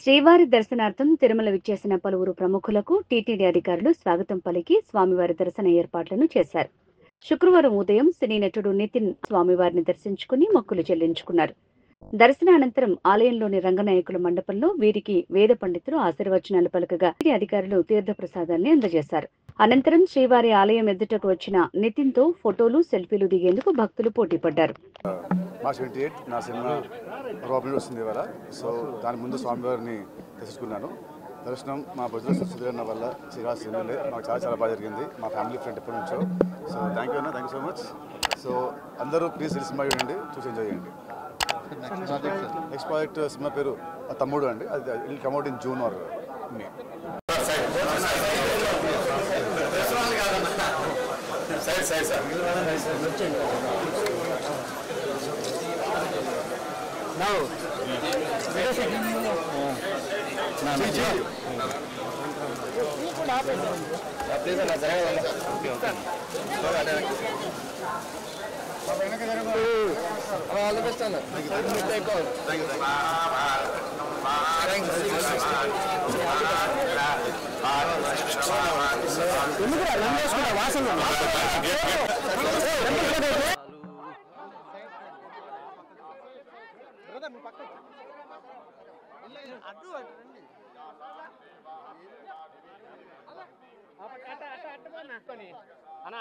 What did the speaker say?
శ్రీవారి దర్శనార్థం తిరుమల విచ్చేసిన పలువురు ప్రముఖులకు టీటీడీ అధికారులు స్వాగతం పలికి స్వామివారి దర్శన ఏర్పాట్లను చేశారు. శుక్రవారం ఉదయం సినీ నటుడు నితిన్ స్వామివారిని దర్శించుకుని మొక్కులు చెల్లించుకున్నారు. దర్శనానంతరం ఆలయంలోని రంగనాయకుల మండపంలో వీరికి వేద పండితులు ఆశీర్వచనాలు పలకగా అధికారులు తీర్థప్రసాదాన్ని అందజేశారు. అనంతరం శ్రీవారి ఆలయం ఎదుటకు వచ్చిన నితిన్ తో ఫోటోలు సెల్ఫీలు దిగేందుకు భక్తులు పోటీపడ్డారు. మార్చ్ 28 నా సినిమా ఓపెనింగ్ వస్తుంది ఇవాళ. సో దాని ముందు స్వామివారిని దర్శించుకున్నాను. దర్శనం మా భుజల సుధీరన్న వల్ల శ్రీరాజ్ సినిమాలే మాకు చాలా బాగా జరిగింది. మా ఫ్యామిలీ ఫ్రెండ్ ఎప్పటి నుంచో. సో థ్యాంక్ యూ అన్న, thank you so much. So అందరూ ప్లీజ్ ఈ సినిమా చూడండి, చూసి ఎంజాయ్ చేయండి. నెక్స్ట్ ప్రాజెక్ట్ సినిమా పేరు తమ్ముడు అండి. అది will come out in June or May. అన్న